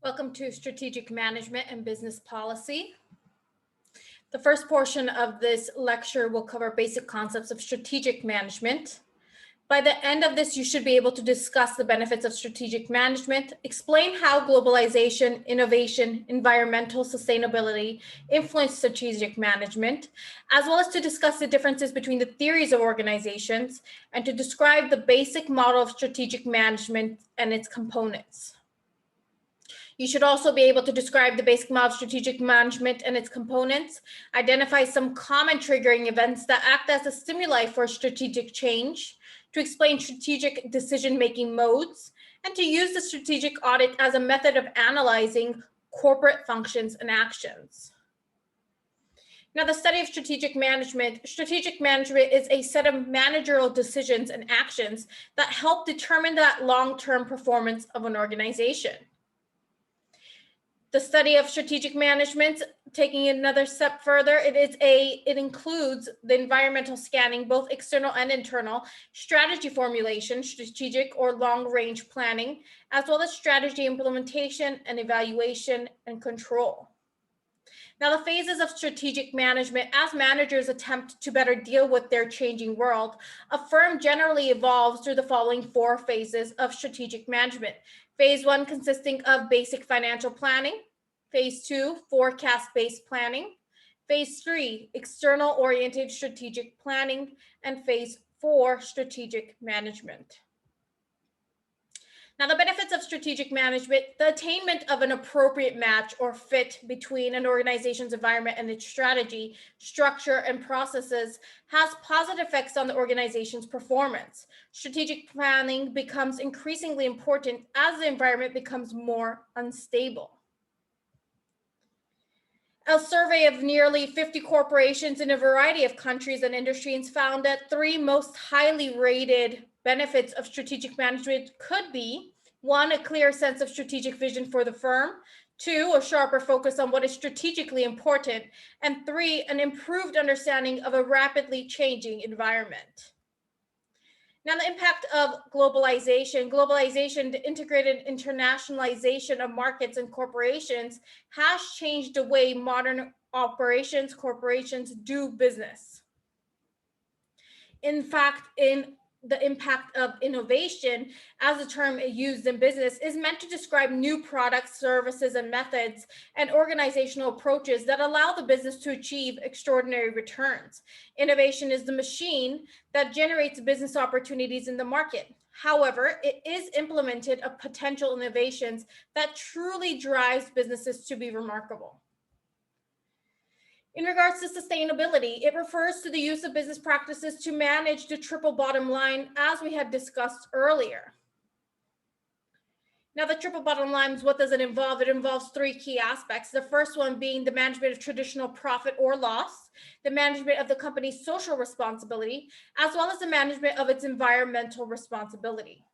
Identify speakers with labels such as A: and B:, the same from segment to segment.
A: Welcome to Strategic Management and Business Policy. The first portion of this lecture will cover basic concepts of strategic management. By the end of this, you should be able to discuss the benefits of strategic management, explain how globalization, innovation, environmental sustainability influence strategic management, as well as to discuss the differences between the theories of organizations and to describe the basic model of strategic management and its components. You should also be able to describe the basic model of strategic management and its components, identify some common triggering events that act as a stimuli for strategic change, to explain strategic decision-making modes, and to use the strategic audit as a method of analyzing corporate functions and actions. Now, the study of strategic management is a set of managerial decisions and actions that help determine that long-term performance of an organization. The study of strategic management, taking it another step further, it includes the environmental scanning, both external and internal, strategy formulation, strategic or long-range planning, as well as strategy implementation and evaluation and control. Now, the phases of strategic management, as managers attempt to better deal with their changing world, a firm generally evolves through the following 4 phases of strategic management. Phase 1 consisting of basic financial planning. Phase 2, forecast-based planning. Phase 3, external-oriented strategic planning. And Phase 4, strategic management. Now, the benefits of strategic management: the attainment of an appropriate match or fit between an organization's environment and its strategy, structure, and processes has positive effects on the organization's performance. Strategic planning becomes increasingly important as the environment becomes more unstable. A survey of nearly 50 corporations in a variety of countries and industries found that 3 most highly rated benefits of strategic management could be: 1, a clear sense of strategic vision for the firm; 2, a sharper focus on what is strategically important; and 3, an improved understanding of a rapidly changing environment. Now, the impact of globalization, the integrated internationalization of markets and corporations has changed the way modern corporations do business. In fact, in the impact of innovation, as a term used in business, is meant to describe new products, services, and methods and organizational approaches that allow the business to achieve extraordinary returns. Innovation is the machine that generates business opportunities in the market. However, it is implemented of potential innovations that truly drives businesses to be remarkable. In regards to sustainability, it refers to the use of business practices to manage the triple bottom line, as we had discussed earlier. Now, the triple bottom line, what does it involve? It involves 3 key aspects. The first one being the management of traditional profit or loss, the management of the company's social responsibility, as well as the management of its environmental responsibility.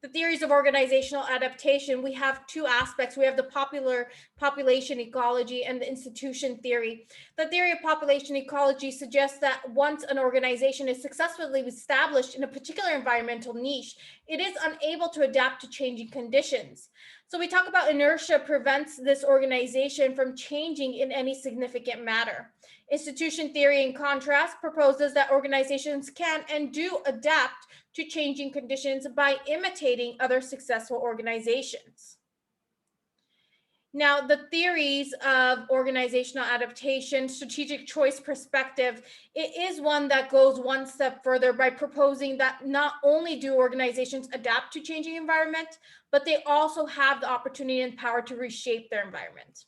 A: The theories of organizational adaptation, we have 2 aspects. We have the popular population ecology and the institution theory. The theory of population ecology suggests that once an organization is successfully established in a particular environmental niche, it is unable to adapt to changing conditions. So we talk about inertia prevents this organization from changing in any significant manner. Institution theory, in contrast, proposes that organizations can and do adapt to changing conditions by imitating other successful organizations. Now, the theories of organizational adaptation, strategic choice perspective, it is one that goes one step further by proposing that not only do organizations adapt to changing environment, but they also have the opportunity and power to reshape their environment.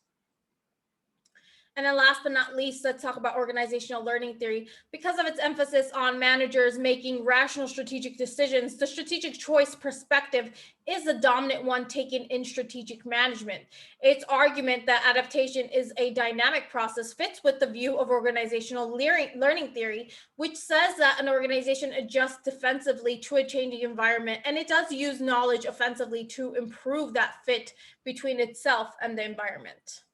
A: And then last but not least, let's talk about organizational learning theory. Because of its emphasis on managers making rational strategic decisions, the strategic choice perspective is the dominant one taken in strategic management. Its argument that adaptation is a dynamic process fits with the view of organizational learning theory, which says that an organization adjusts defensively to a changing environment, and it does use knowledge offensively to improve that fit between itself and the environment.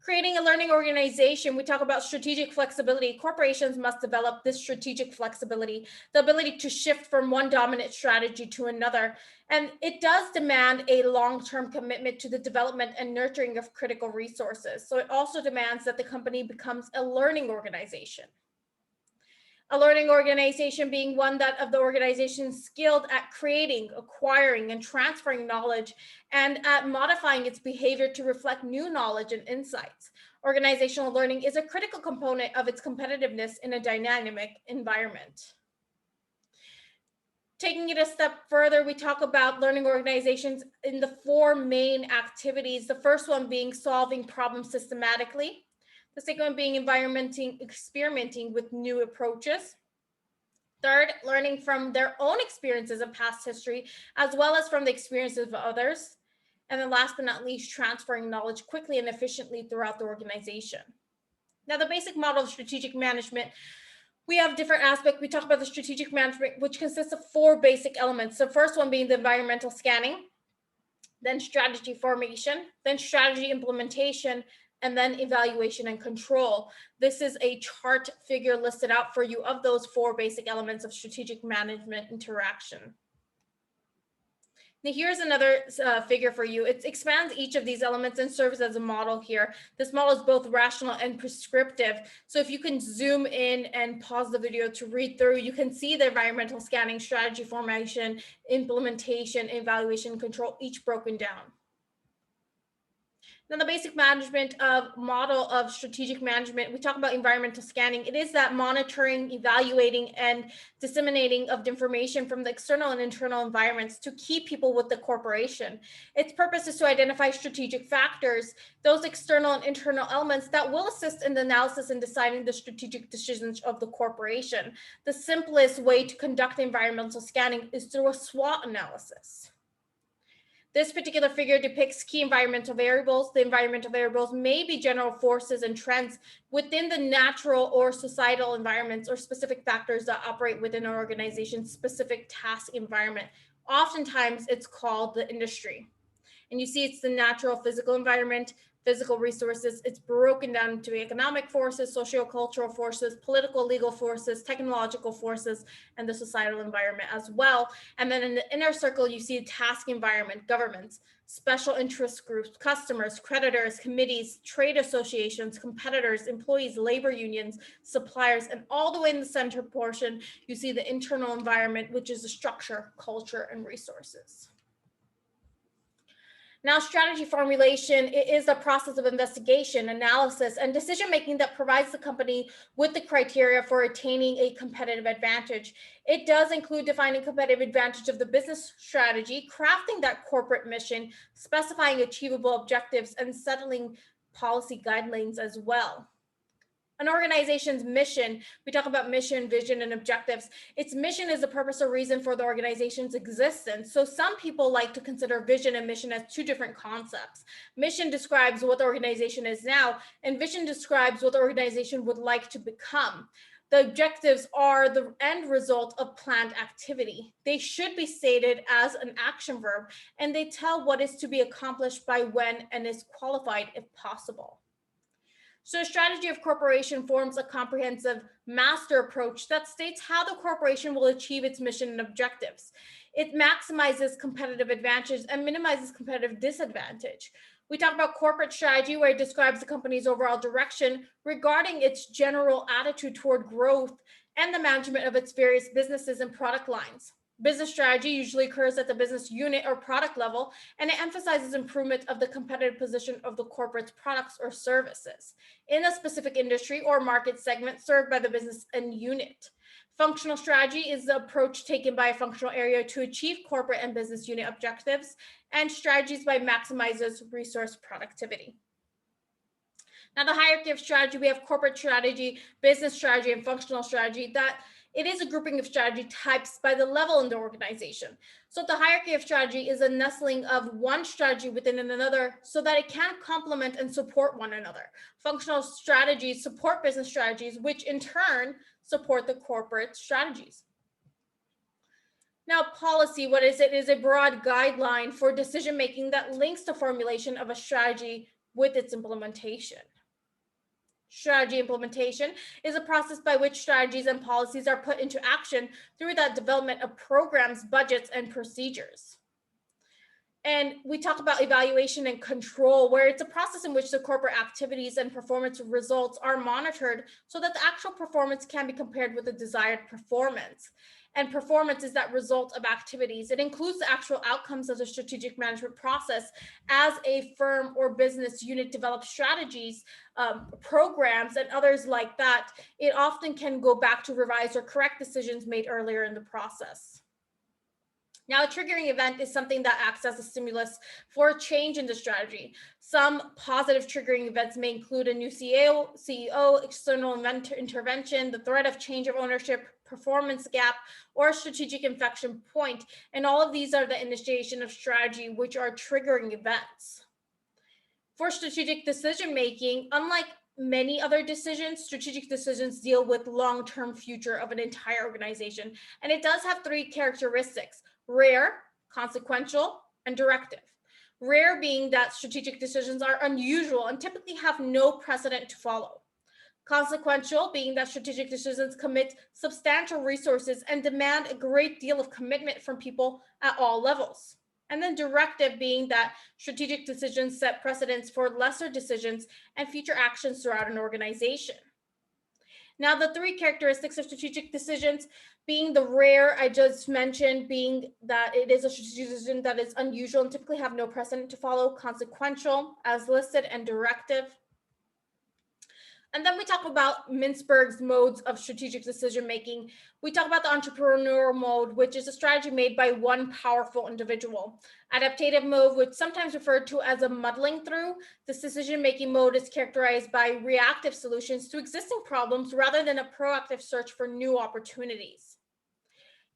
A: Creating a learning organization, we talk about strategic flexibility. Corporations must develop this strategic flexibility, the ability to shift from one dominant strategy to another. And it does demand a long-term commitment to the development and nurturing of critical resources. So it also demands that the company becomes a learning organization. A learning organization being one that of the organization skilled at creating, acquiring, and transferring knowledge, and at modifying its behavior to reflect new knowledge and insights. Organizational learning is a critical component of its competitiveness in a dynamic environment. Taking it a step further, we talk about learning organizations in the four main activities. The first one being solving problems systematically. The second one being experimenting with new approaches. Third, learning from their own experiences and past history, as well as from the experiences of others. And then last but not least, transferring knowledge quickly and efficiently throughout the organization. Now, the basic model of strategic management, we have different aspects. We talk about the strategic management, which consists of four basic elements. The first one being the environmental scanning, then strategy formation, then strategy implementation, and then evaluation and control. This is a chart figure listed out for you of those four basic elements of strategic management interaction. Now here's another figure for you. It expands each of these elements and serves as a model here. This model is both rational and prescriptive. So if you can zoom in and pause the video to read through, you can see the environmental scanning, strategy formation, implementation, evaluation, control, each broken down. Now, the basic management of model of strategic management, we talk about environmental scanning. It is that monitoring, evaluating, and disseminating of information from the external and internal environments to keep people with the corporation. Its purpose is to identify strategic factors, those external and internal elements that will assist in the analysis and deciding the strategic decisions of the corporation. The simplest way to conduct environmental scanning is through a SWOT analysis. This particular figure depicts key environmental variables. The environmental variables may be general forces and trends within the natural or societal environments or specific factors that operate within an organization's specific task environment. Oftentimes, it's called the industry. And you see it's the natural physical environment, physical resources. It's broken down into economic forces, socio-cultural forces, political, legal forces, technological forces, and the societal environment as well. And then in the inner circle, you see task environment, governments, special interest groups, customers, creditors, committees, trade associations, competitors, employees, labor unions, suppliers, and all the way in the center portion, you see the internal environment, which is the structure, culture, and resources. Now, strategy formulation is the process of investigation, analysis, and decision-making that provides the company with the criteria for attaining a competitive advantage. It does include defining competitive advantage of the business strategy, crafting that corporate mission, specifying achievable objectives, and settling policy guidelines as well. An organization's mission, we talk about mission, vision, and objectives. Its mission is the purpose or reason for the organization's existence. So some people like to consider vision and mission as two different concepts. Mission describes what the organization is now, and vision describes what the organization would like to become. The objectives are the end result of planned activity. They should be stated as an action verb, and they tell what is to be accomplished by when and is qualified if possible. So a strategy of corporation forms a comprehensive master approach that states how the corporation will achieve its mission and objectives. It maximizes competitive advantage and minimizes competitive disadvantage. We talk about corporate strategy, where it describes the company's overall direction regarding its general attitude toward growth and the management of its various businesses and product lines. Business strategy usually occurs at the business unit or product level, and it emphasizes improvement of the competitive position of the corporate's products or services in a specific industry or market segment served by the business and unit. Functional strategy is the approach taken by a functional area to achieve corporate and business unit objectives, and strategies by maximizes resource productivity. Now, the hierarchy of strategy, we have corporate strategy, business strategy, and functional strategy. That it is a grouping of strategy types by the level in the organization. So the hierarchy of strategy is a nestling of one strategy within another so that it can complement and support one another. Functional strategies support business strategies, which in turn support the corporate strategies. Now, policy, what is it? It is a broad guideline for decision-making that links the formulation of a strategy with its implementation. Strategy implementation is a process by which strategies and policies are put into action through the development of programs, budgets, and procedures. And we talk about evaluation and control, where it's a process in which the corporate activities and performance results are monitored so that the actual performance can be compared with the desired performance. And performance is that result of activities. It includes the actual outcomes of the strategic management process as a firm or business unit develops strategies, programs, and others like that. It often can go back to revise or correct decisions made earlier in the process. Now, a triggering event is something that acts as a stimulus for a change in the strategy. Some positive triggering events may include a new CEO, external intervention, the threat of change of ownership, performance gap, or a strategic inflection point. And all of these are the initiation of strategy, which are triggering events. For strategic decision-making, unlike many other decisions, strategic decisions deal with long-term future of an entire organization. And it does have three characteristics: rare, consequential, and directive. Rare being that strategic decisions are unusual and typically have no precedent to follow. Consequential being that strategic decisions commit substantial resources and demand a great deal of commitment from people at all levels. And then directive being that strategic decisions set precedents for lesser decisions and future actions throughout an organization. Now, the three characteristics of strategic decisions being the rare I just mentioned, being that it is a strategic decision that is unusual and typically have no precedent to follow, consequential as listed, and directive. And then we talk about Mintzberg's modes of strategic decision making. We talk about the entrepreneurial mode, which is a strategy made by one powerful individual. Adaptive mode, which sometimes referred to as a muddling through. This decision making mode is characterized by reactive solutions to existing problems rather than a proactive search for new opportunities.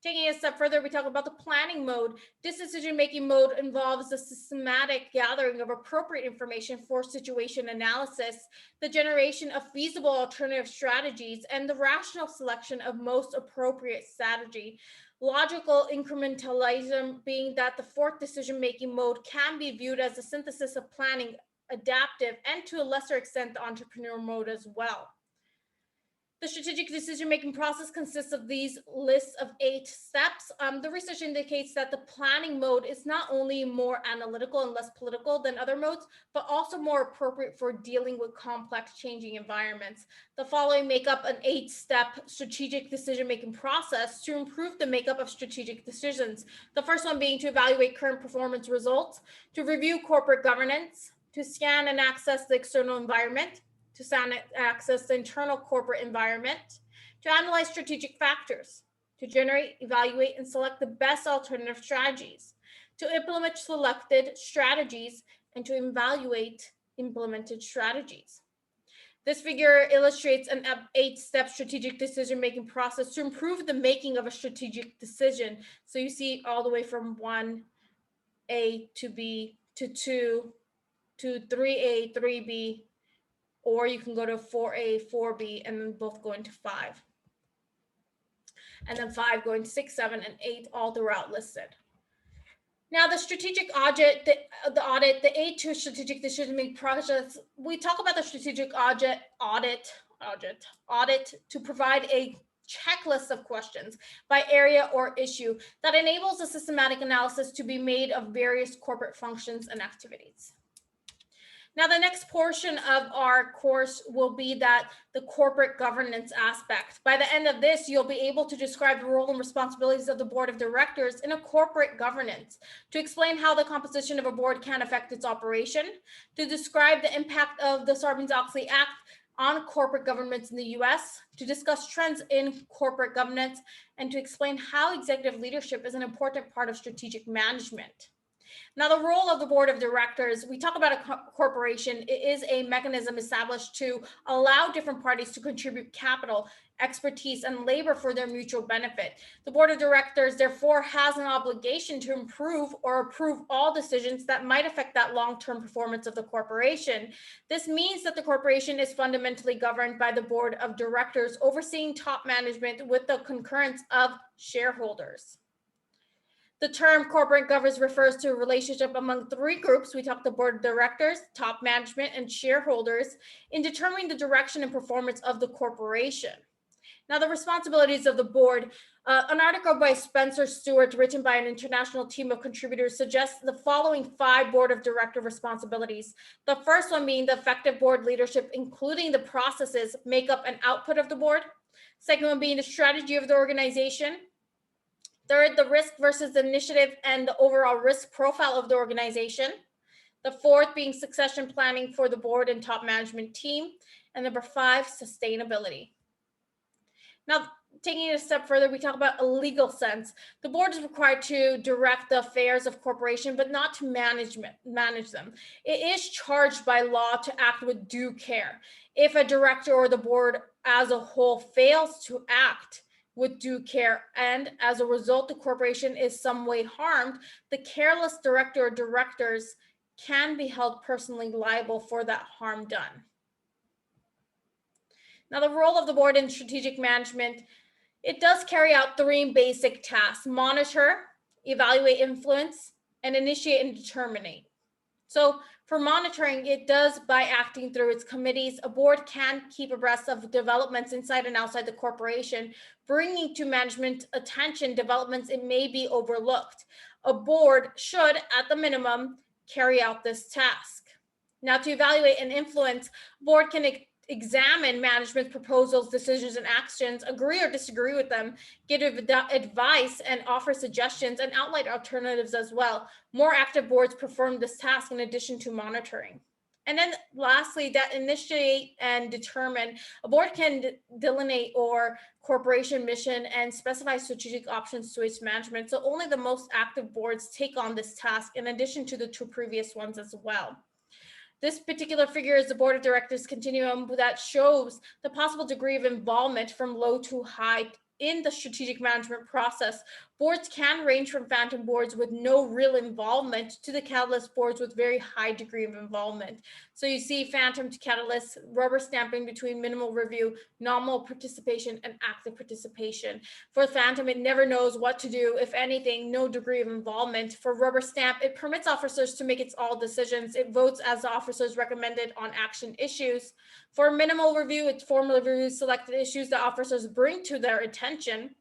A: Taking it a step further, we talk about the planning mode. This decision-making mode involves the systematic gathering of appropriate information for situation analysis, the generation of feasible alternative strategies, and the rational selection of most appropriate strategy. Logical incrementalism being that the fourth decision-making mode can be viewed as a synthesis of planning, adaptive, and to a lesser extent, the entrepreneurial mode as well. The strategic decision-making process consists of these lists of 8 steps. The research indicates that the planning mode is not only more analytical and less political than other modes, but also more appropriate for dealing with complex changing environments. The following make up an 8-step strategic decision-making process to improve the makeup of strategic decisions. The first one being to evaluate current performance results, to review corporate governance, to scan and access the external environment, to access the internal corporate environment, to analyze strategic factors, to generate, evaluate, and select the best alternative strategies, to implement selected strategies, and to evaluate implemented strategies. This figure illustrates an 8-step strategic decision-making process to improve the making of a strategic decision. So you see all the way from 1A to B to 2 to 3A, 3B, or you can go to 4A, 4B, and then both go into 5. And then 5 going to 6, 7, and 8, all throughout listed. Now, the strategic audit, the aid to strategic decision-making process, we talk about the strategic audit to provide a checklist of questions by area or issue that enables a systematic analysis to be made of various corporate functions and activities. Now, the next portion of our course will be the corporate governance aspect. By the end of this, you'll be able to describe the role and responsibilities of the board of directors in a corporate governance, to explain how the composition of a board can affect its operation, to describe the impact of the Sarbanes-Oxley Act on corporate governance in the US, to discuss trends in corporate governance, and to explain how executive leadership is an important part of strategic management. Now, the role of the board of directors, we talk about a corporation. It is a mechanism established to allow different parties to contribute capital, expertise, and labor for their mutual benefit. The board of directors, therefore, has an obligation to improve or approve all decisions that might affect that long-term performance of the corporation. This means that the corporation is fundamentally governed by the board of directors, overseeing top management with the concurrence of shareholders. The term corporate governance refers to a relationship among three groups. We talked the board of directors, top management, and shareholders in determining the direction and performance of the corporation. Now, the responsibilities of the board. An article by Spencer Stewart, written by an international team of contributors, suggests the following 5 board of director responsibilities. The first one being the effective board leadership, including the processes, makeup, and output of the board. Second one being the strategy of the organization. Third, the risk versus the initiative and the overall risk profile of the organization. The fourth being succession planning for the board and top management team. And number 5, sustainability. Now, taking it a step further, we talk about a legal sense. The board is required to direct the affairs of corporation, but not to manage them. It is charged by law to act with due care. If a director or the board as a whole fails to act with due care, and as a result, the corporation is some way harmed, the careless director or directors can be held personally liable for that harm done. Now, the role of the board in strategic management, it does carry out 3 basic tasks: monitor, evaluate influence, and initiate and determine. So for monitoring, it does by acting through its committees. A board can keep abreast of developments inside and outside the corporation, bringing to management attention developments it may be overlooked. A board should, at the minimum, carry out this task. Now, to evaluate and influence, board can examine management proposals, decisions, and actions, agree or disagree with them, give advice and offer suggestions, and outline alternatives as well. More active boards perform this task in addition to monitoring. And then lastly, that initiate and determine. A board can delineate or corporation mission and specify strategic options to its management. So only the most active boards take on this task in addition to the 2 previous ones as well. This particular figure is the board of directors continuum that shows the possible degree of involvement from low to high in the strategic management process. Boards can range from phantom boards with no real involvement to the catalyst boards with very high degree of involvement. So you see phantom to catalyst, rubber stamping between minimal review, nominal participation, and active participation. For phantom, it never knows what to do, if anything, no degree of involvement. For rubber stamp, it permits officers to make its all decisions. It votes as the officers recommended on action issues. For minimal review, it formally reviews selected issues that officers bring to their attention.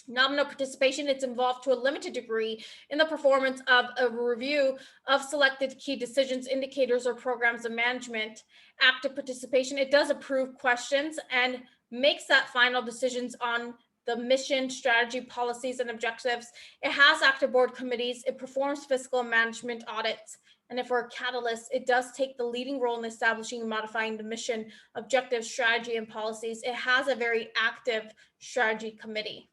A: Nominal participation, it's involved to a limited degree in the performance of a review of selected key decisions, indicators, or programs of management. Active participation, it does approve questions and makes that final decisions on the mission, strategy, policies, and objectives. It has active board committees. It performs fiscal and management audits. And if we're a catalyst, it does take the leading role in establishing and modifying the mission, objectives, strategy, and policies. It has a very active strategy committee.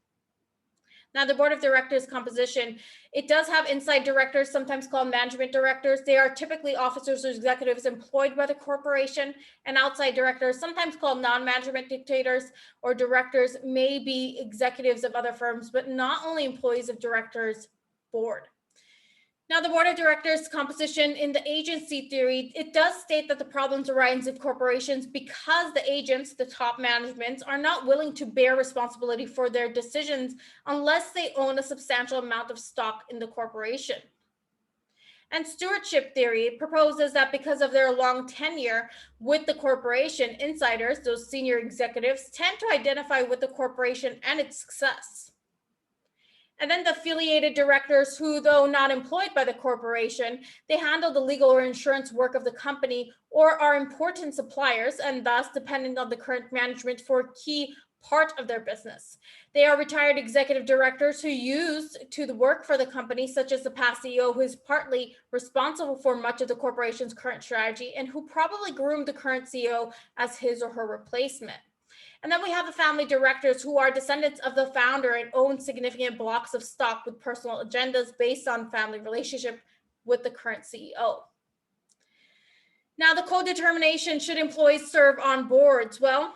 A: Now, the board of directors composition, it does have inside directors, sometimes called management directors. They are typically officers or executives employed by the corporation, and outside directors, sometimes called non-management dictators or directors, may be executives of other firms, but not only employees of directors board. Now, the board of directors composition in the agency theory, it does state that the problems arise in corporations because the agents, the top management, are not willing to bear responsibility for their decisions unless they own a substantial amount of stock in the corporation. And stewardship theory proposes that because of their long tenure with the corporation, insiders, those senior executives, tend to identify with the corporation and its success. And then the affiliated directors who, though not employed by the corporation, they handle the legal or insurance work of the company or are important suppliers and thus dependent on the current management for a key part of their business. They are retired executive directors who used to the work for the company, such as the past CEO, who is partly responsible for much of the corporation's current strategy and who probably groomed the current CEO as his or her replacement. And then we have the family directors who are descendants of the founder and own significant blocks of stock with personal agendas based on family relationship with the current CEO. Now, the co-determination, should employees serve on boards? Well,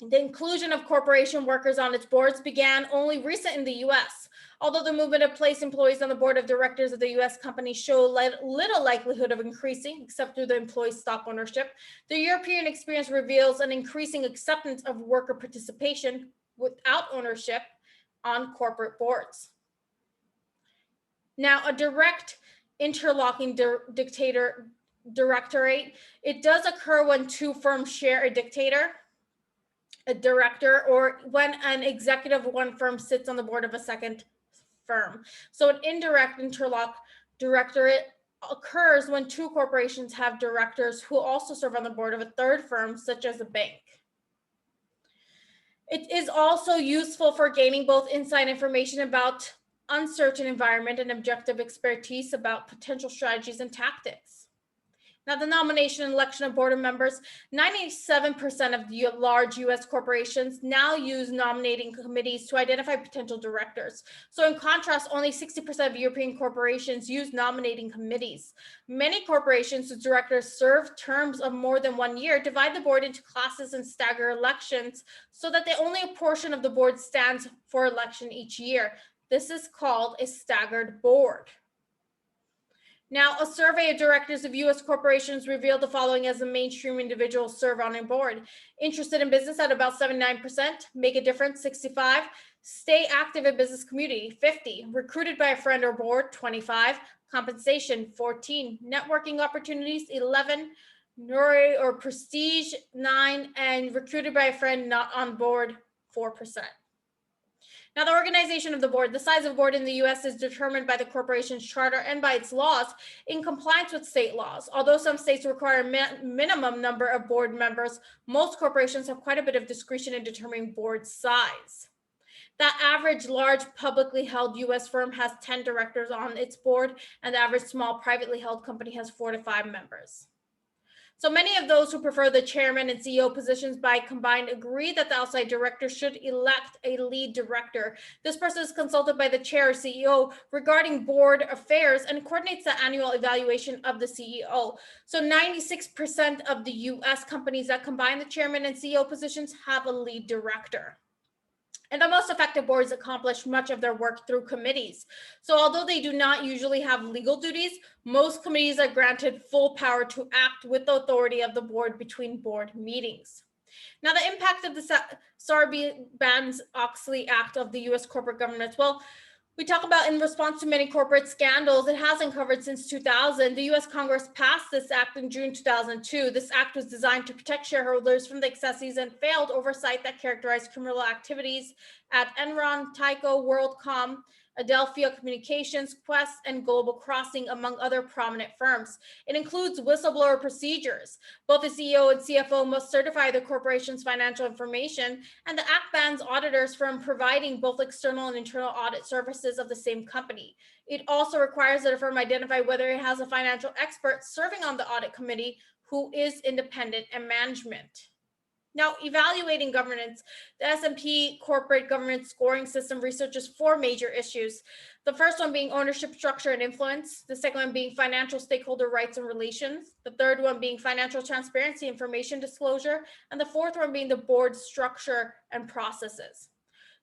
A: the inclusion of corporation workers on its boards began only recent in the US. Although the movement to place employees on the board of directors of the US companies show little likelihood of increasing, except through the employee stock ownership, the European experience reveals an increasing acceptance of worker participation without ownership on corporate boards. Now, a direct interlocking directorate, it does occur when two firms share a director, or when an executive of one firm sits on the board of a second firm. So an indirect interlock directorate occurs when two corporations have directors who also serve on the board of a third firm, such as a bank. It is also useful for gaining both inside information about uncertain environment and objective expertise about potential strategies and tactics. Now, the nomination and election of board members, 97% of large US corporations now use nominating committees to identify potential directors. So in contrast, only 60% of European corporations use nominating committees. Many corporations whose directors serve terms of more than 1 year divide the board into classes and stagger elections so that only a portion of the board stands for election each year. This is called a staggered board. Now, a survey of directors of U.S. corporations revealed the following as the mainstream individuals serve on a board. Interested in business at about 79%, make a difference 65%, stay active in business community 50%, recruited by a friend or board 25%, compensation 14%, networking opportunities 11%, Nori or prestige 9%, and recruited by a friend not on board 4%. Now, the organization of the board, the size of the board in the US is determined by the corporation's charter and by its laws in compliance with state laws. Although some states require a minimum number of board members, most corporations have quite a bit of discretion in determining board size. The average large publicly held US firm has 10 directors on its board, and the average small privately held company has 4 to 5 members. So many of those who prefer the chairman and CEO positions by combined agree that the outside director should elect a lead director. This person is consulted by the chair or CEO regarding board affairs and coordinates the annual evaluation of the CEO. So 96% of the US companies that combine the chairman and CEO positions have a lead director. And the most effective boards accomplish much of their work through committees. So although they do not usually have legal duties, most committees are granted full power to act with the authority of the board between board meetings. Now, the impact of the Sarbanes-Oxley Act of the U.S. corporate governance. Well, we talk about in response to many corporate scandals it has uncovered since 2000. The U.S. Congress passed this act in June 2002. This act was designed to protect shareholders from the excesses and failed oversight that characterized criminal activities at Enron, Tyco, WorldCom, Adelphia Communications, Quest, and Global Crossing, among other prominent firms. It includes whistleblower procedures. Both the CEO and CFO must certify the corporation's financial information, and the act bans auditors from providing both external and internal audit services of the same company. It also requires that a firm identify whether it has a financial expert serving on the audit committee who is independent and management. Now, evaluating governance, the S&P Corporate Governance Scoring System researches 4 major issues. The first one being ownership structure and influence, the second one being financial stakeholder rights and relations, the third one being financial transparency, information disclosure, and the fourth one being the board structure and processes.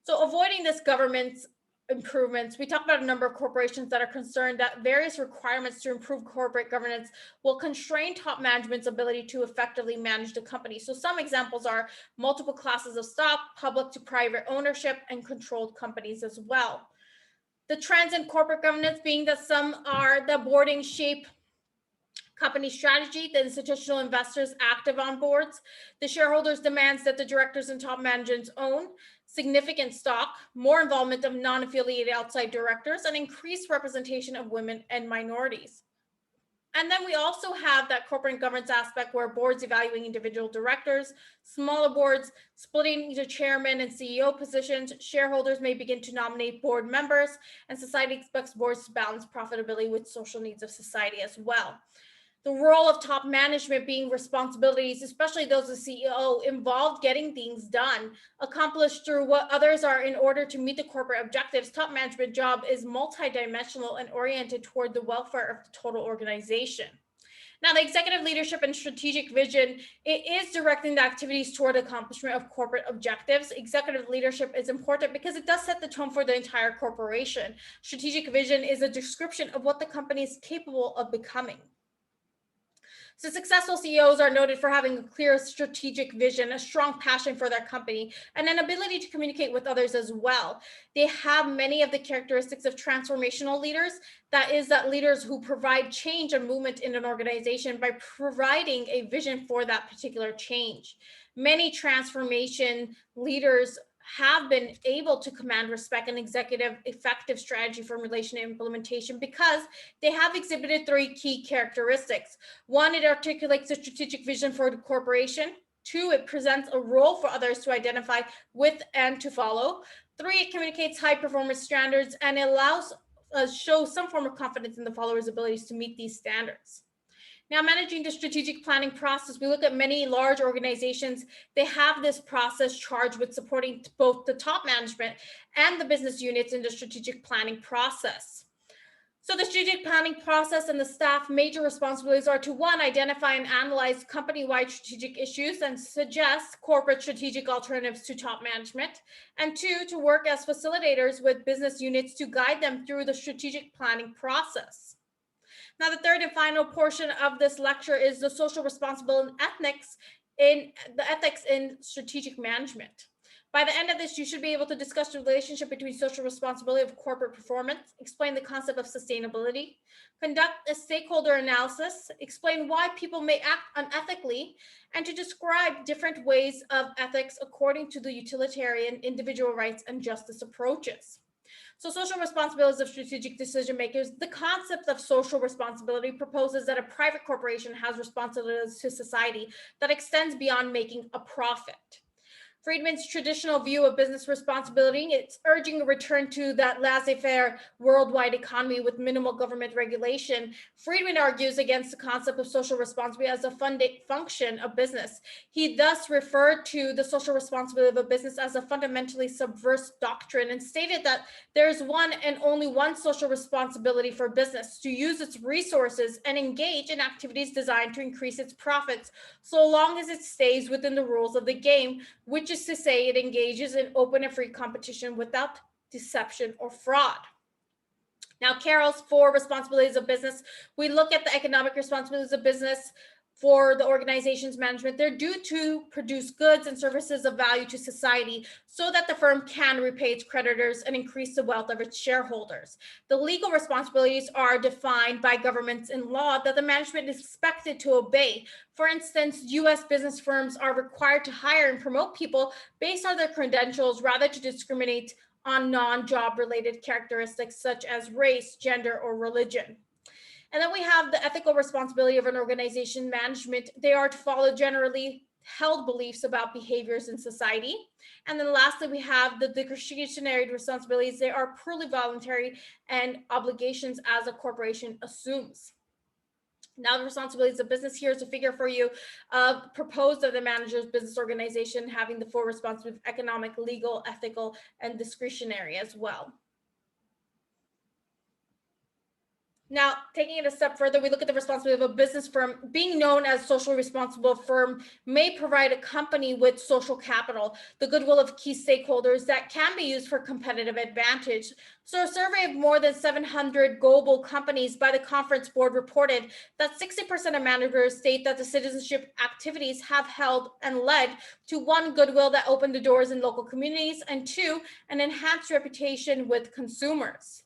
A: So avoiding this governance improvements, we talk about a number of corporations that are concerned that various requirements to improve corporate governance will constrain top management's ability to effectively manage the company. So some examples are multiple classes of stock, public to private ownership, and controlled companies as well. The trends in corporate governance being that some are the boarding shape company strategy, the institutional investors active on boards, the shareholders demands that the directors and top managers own significant stock, more involvement of non-affiliated outside directors, and increased representation of women and minorities. And then we also have that corporate governance aspect where boards evaluating individual directors, smaller boards splitting the chairman and CEO positions, shareholders may begin to nominate board members, and society expects boards to balance profitability with social needs of society as well. The role of top management being responsibilities, especially those of CEO, involved getting things done, accomplished through what others are in order to meet the corporate objectives. Top management job is multidimensional and oriented toward the welfare of the total organization. Now, the executive leadership and strategic vision, it is directing the activities toward accomplishment of corporate objectives. Executive leadership is important because it does set the tone for the entire corporation. Strategic vision is a description of what the company is capable of becoming. So successful CEOs are noted for having a clear strategic vision, a strong passion for their company, and an ability to communicate with others as well. They have many of the characteristics of transformational leaders. That is, that leaders who provide change and movement in an organization by providing a vision for that particular change. Many transformation leaders have been able to command respect and executive effective strategy formulation and implementation because they have exhibited three key characteristics. One, it articulates a strategic vision for the corporation. Two, it presents a role for others to identify with and to follow. Three, it communicates high performance standards and it allows shows some form of confidence in the followers' abilities to meet these standards. Now, managing the strategic planning process, we look at many large organizations. They have this process charged with supporting both the top management and the business units in the strategic planning process. So the strategic planning process and the staff major responsibilities are to, one, identify and analyze company-wide strategic issues and suggest corporate strategic alternatives to top management. And two, to work as facilitators with business units to guide them through the strategic planning process. Now, the third and final portion of this lecture is the social responsibility and ethics in strategic management. By the end of this, you should be able to discuss the relationship between social responsibility of corporate performance, explain the concept of sustainability, conduct a stakeholder analysis, explain why people may act unethically, and to describe different ways of ethics according to the utilitarian, individual rights, and justice approaches. So social responsibilities of strategic decision makers, the concept of social responsibility proposes that a private corporation has responsibilities to society that extends beyond making a profit. Friedman's traditional view of business responsibility, it's urging a return to that laissez-faire worldwide economy with minimal government regulation. Friedman argues against the concept of social responsibility as a function of business. He thus referred to the social responsibility of a business as a fundamentally subversive doctrine and stated that there is one and only one social responsibility for business: to use its resources and engage in activities designed to increase its profits, so long as it stays within the rules of the game, which is to say it engages in open and free competition without deception or fraud. Now, Carroll's four responsibilities of business, we look at the economic responsibilities of business for the organization's management. They're due to produce goods and services of value to society so that the firm can repay its creditors and increase the wealth of its shareholders. The legal responsibilities are defined by governments in law that the management is expected to obey. For instance, US business firms are required to hire and promote people based on their credentials rather to discriminate on non-job related characteristics such as race, gender, or religion. And then we have the ethical responsibility of an organization management. They are to follow generally held beliefs about behaviors in society. And then lastly, we have the discretionary responsibilities. They are purely voluntary and obligations as a corporation assumes. Now, the responsibilities of business, here's a figure for you proposed of the manager's business organization having the four responsibilities: economic, legal, ethical, and discretionary as well. Now, taking it a step further, we look at the responsibility of a business firm. Being known as socially responsible firm may provide a company with social capital, the goodwill of key stakeholders that can be used for competitive advantage. So a survey of more than 700 global companies by the Conference Board reported that 60% of managers state that the citizenship activities have held and led to, one, goodwill that opened the doors in local communities, and two, an enhanced reputation with consumers.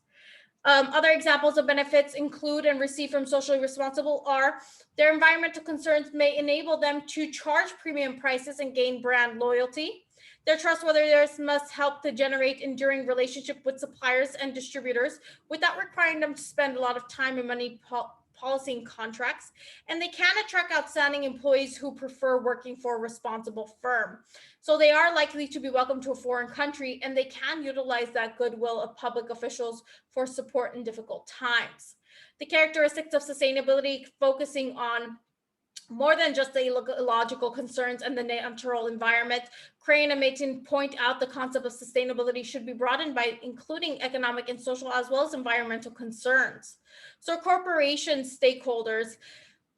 A: Other examples of benefits include and receive from socially responsible are their environmental concerns may enable them to charge premium prices and gain brand loyalty. Their trustworthiness must help to generate enduring relationship with suppliers and distributors without requiring them to spend a lot of time and money policy and contracts. And they can attract outstanding employees who prefer working for a responsible firm. So they are likely to be welcome to a foreign country, and they can utilize that goodwill of public officials for support in difficult times. The characteristics of sustainability, focusing on more than just the ecological concerns and the natural environment. Crane and Maton point out the concept of sustainability should be broadened by including economic and social as well as environmental concerns. So corporation stakeholders,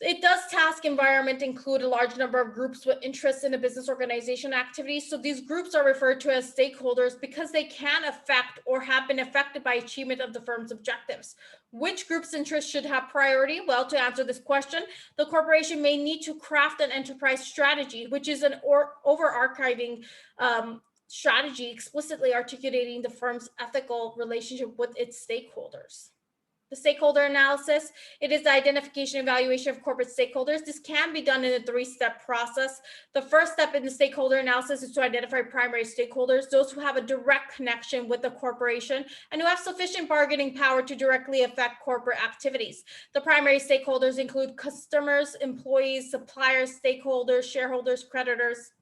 A: It does task environment include a large number of groups with interests in a business organization activities. So these groups are referred to as stakeholders because they can affect or have been affected by achievement of the firm's objectives. Which group's interests should have priority? Well, to answer this question, the corporation may need to craft an enterprise strategy, which is an overarching strategy explicitly articulating the firm's ethical relationship with its stakeholders. The stakeholder analysis, it is the identification and evaluation of corporate stakeholders. This can be done in a three-step process. The first step in the stakeholder analysis is to identify primary stakeholders, those who have a direct connection with the corporation and who have sufficient bargaining power to directly affect corporate activities. The primary stakeholders include customers, employees, suppliers, stakeholders, shareholders, creditors.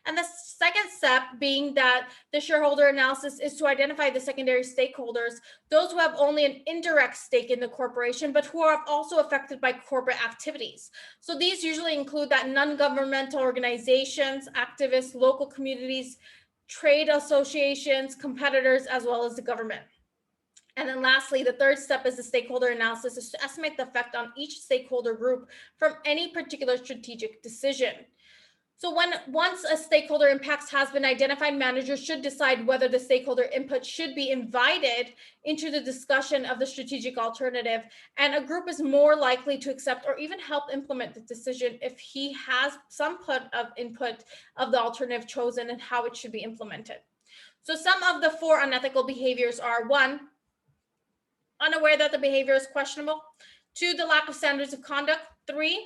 A: And the second step being that the shareholder analysis is to identify the secondary stakeholders, those who have only an indirect stake in the corporation, but who are also affected by corporate activities. So these usually include that non-governmental organizations, activists, local communities, trade associations, competitors, as well as the government. And then lastly, the third step is the stakeholder analysis, is to estimate the effect on each stakeholder group from any particular strategic decision. So once a stakeholder impact has been identified, managers should decide whether the stakeholder input should be invited into the discussion of the strategic alternative. And a group is more likely to accept or even help implement the decision if he has some input of the alternative chosen and how it should be implemented. So some of the 4 unethical behaviors are: 1, unaware that the behavior is questionable; 2, the lack of standards of conduct; 3,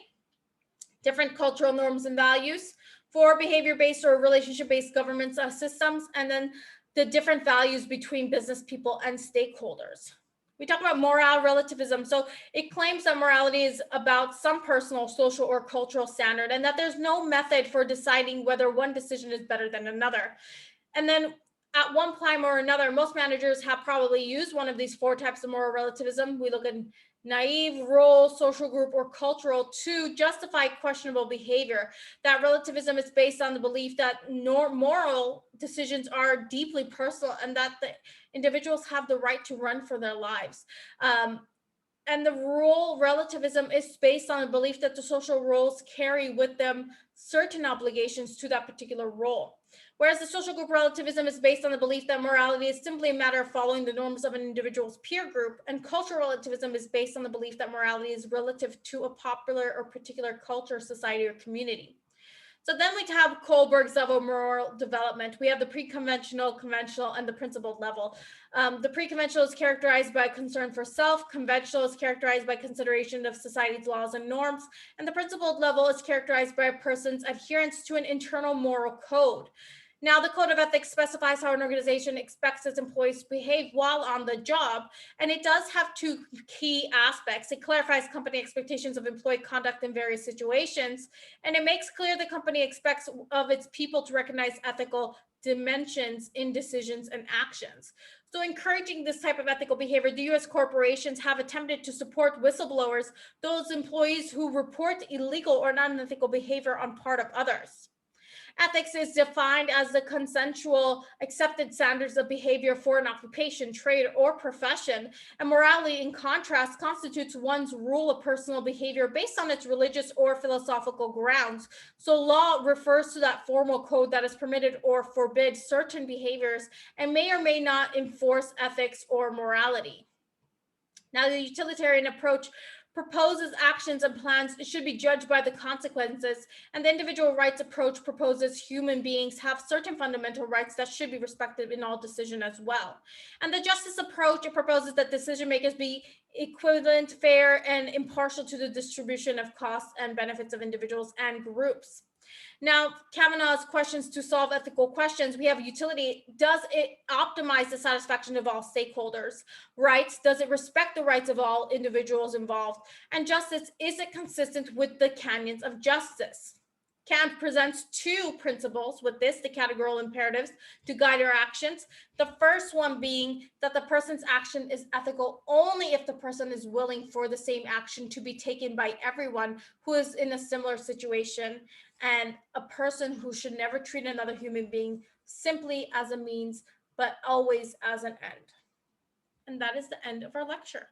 A: different cultural norms and values; 4, behavior-based or relationship-based governance systems; and then the different values between business people and stakeholders. We talk about moral relativism. So it claims that morality is about some personal, social, or cultural standard, and that there's no method for deciding whether one decision is better than another. And then at one time or another, most managers have probably used one of these 4 types of moral relativism. We look at naive, role, social group, or cultural to justify questionable behavior. That relativism is based on the belief that moral decisions are deeply personal and that the individuals have the right to run for their lives. And the role relativism is based on the belief that the social roles carry with them certain obligations to that particular role. Whereas the social group relativism is based on the belief that morality is simply a matter of following the norms of an individual's peer group, and cultural relativism is based on the belief that morality is relative to a popular or particular culture, society, or community. So then we have Kohlberg's level of moral development. We have the pre-conventional, conventional, and the principled level. The pre-conventional is characterized by concern for self. Conventional is characterized by consideration of society's laws and norms. And the principled level is characterized by a person's adherence to an internal moral code. Now, the Code of Ethics specifies how an organization expects its employees to behave while on the job, and it does have 2 key aspects. It clarifies company expectations of employee conduct in various situations, and it makes clear the company expects of its people to recognize ethical dimensions in decisions and actions. So encouraging this type of ethical behavior, the U.S. corporations have attempted to support whistleblowers, those employees who report illegal or non-ethical behavior on part of others. Ethics is defined as the consensual accepted standards of behavior for an occupation, trade, or profession. And morality, in contrast, constitutes one's rule of personal behavior based on its religious or philosophical grounds. So law refers to that formal code that is permitted or forbids certain behaviors and may or may not enforce ethics or morality. Now, the utilitarian approach proposes actions and plans should be judged by the consequences, and the individual rights approach proposes human beings have certain fundamental rights that should be respected in all decision as well. And the justice approach, it proposes that decision makers be equivalent, fair, and impartial to the distribution of costs and benefits of individuals and groups. Now, Kavanaugh's questions to solve ethical questions, we have utility. Does it optimize the satisfaction of all stakeholders? Rights, does it respect the rights of all individuals involved? And justice, is it consistent with the canons of justice? Kant presents 2 principles with this, the categorical imperatives, to guide our actions. The first one being that the person's action is ethical only if the person is willing for the same action to be taken by everyone who is in a similar situation, and a person who should never treat another human being simply as a means, but always as an end. And that is the end of our lecture.